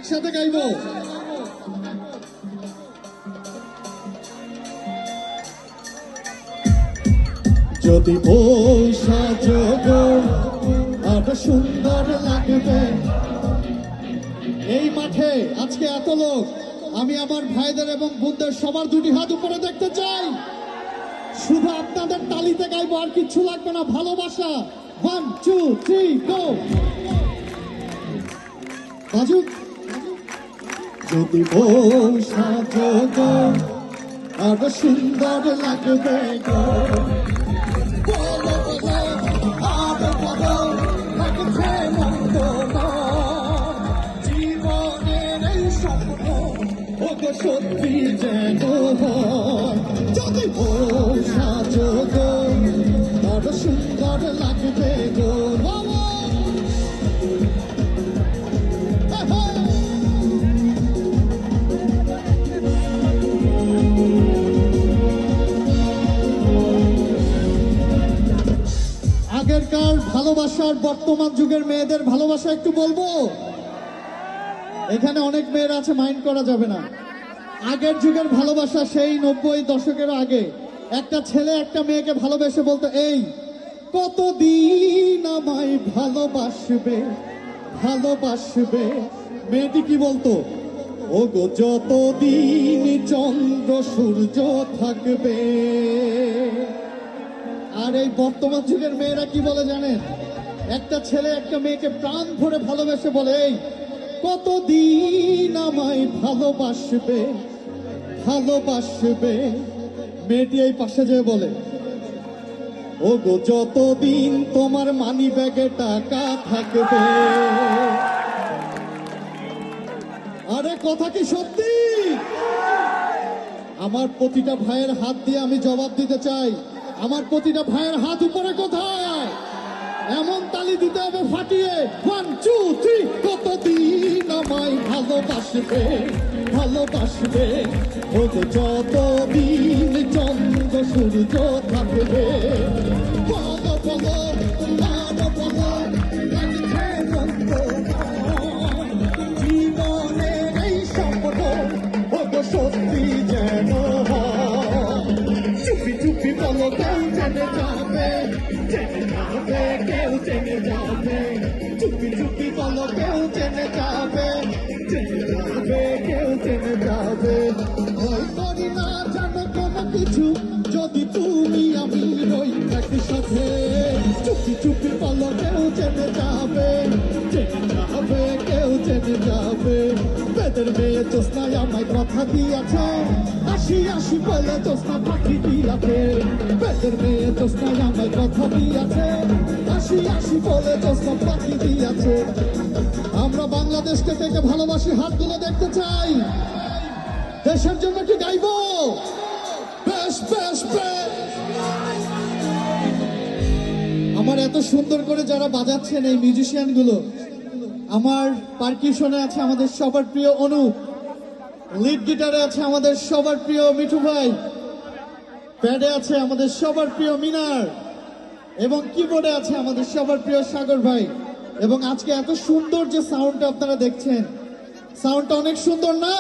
একসাথে গাইব। যদি পয়সা যোগ আরো সুন্দর লাগবে এই মাঠে আজকে এত লোক, আমি আমার ভাইদের এবং বোনদের সবার দুটি হাত উপরে দেখতে চাই। শুধু আপনাদের তালিতে গাইবো, আর কিচ্ছু লাগবে না। ভালোবাসা 1 2 3 গো বাজুক। যদি পয়সা যোগ আরো সুন্দর লাগবে গো, সত্যি যেন যদি পয়সা যোগ আরো সুন্দর লাগবে গো। আগেরকার ভালোবাসার বর্তমান যুগের মেয়েদের ভালোবাসা একটু বলবো। এখানে অনেক মেয়েরা আছে, মাইন্ড করা যাবে না। আগের যুগের ভালোবাসা সেই 90 দশকের আগে একটা ছেলে একটা মেয়েকে ভালোবেসে বলতো, এই কতদিন আমায় ভালোবাসবে ভালোবাসবে। মেয়েটি কি বলতো, ও গো যতদিন চন্দ্র সূর্য থাকবে। আর এই বর্তমান যুগের মেয়েরা কি বলে জানেন, একটা ছেলে একটা মেয়েকে প্রাণ ভরে ভালোবেসে বলে, এই কতদিন আমায় ভালোবাসবে ভালোবাসবে। মেয়েটি এই পাশে যেয়ে বলে, ও গো যতদিন তোমার মানি ব্যাগে টাকা থাকবে। আরে কথা কি সত্যি? আমার প্রতিটা ভাইয়ের হাত দিয়ে আমি জবাব দিতে চাই, আমার প্রতিটা ভাইয়ের হাত উপরে কোথায়? এমন তালি দিতে হবে ফাটিয়ে। 1 2 3 কতদিন আমায় ভালোবাসবে ভালোবাসবে। ও যতদিন চন্দ্র সূর্য থাকবে। বলো বলো বলো বলো জীবনের এই স্বপ্ন ও সত্যি যেন চুপি চুপি বলো কেউ জেনে যাবে জেনে যাবে কেউ জেনে যাবে। চুপি চুপি বলো কেউ জেনে যাবে জেনে যাবে কেউ জেনে যাবে। ভয় করি না জানো কোনো কিছু, যদি তুমি আমি রই একসাথে। চুপি চুপি বলো কেউ জেনে যাবে জেনে যাবে কেউ জেনে যাবে। বেদের মেয়ে জ্যোৎস্নায় আমায় কথা দিয়েছে, আসি আসি বলে জ্যোৎস্না পাখি দিয়েছে। বেদের মেয়ে জ্যোৎস্নায় আমায় কথা দিয়েছে, আসি আসি বলে জ্যোৎস্না পাখি দিয়েছে। আমরা বাংলাদেশকে থেকে ভালোবাসি, হাতগুলো দেখতে চাই। দেশের জন্য কি গাইবো? বেশ বেশ বেশ। আমার এত সুন্দর করে যারা বাজাচ্ছেন এই মিউজিশিয়ান গুলো, আমার পারকিউশনে আছে আমাদের সবার প্রিয় অনুপ, লিড গিটারে আছে আমাদের সবার প্রিয় মিঠু ভাই, প্যাডে আছে আমাদের সবার প্রিয় মিনার, এবং কিবোর্ডে আছে আমাদের সবার প্রিয় সাগর ভাই। এবং আজকে এত সুন্দর যে সাউন্ডটা আপনারা দেখছেন, সাউন্ডটা অনেক সুন্দর না?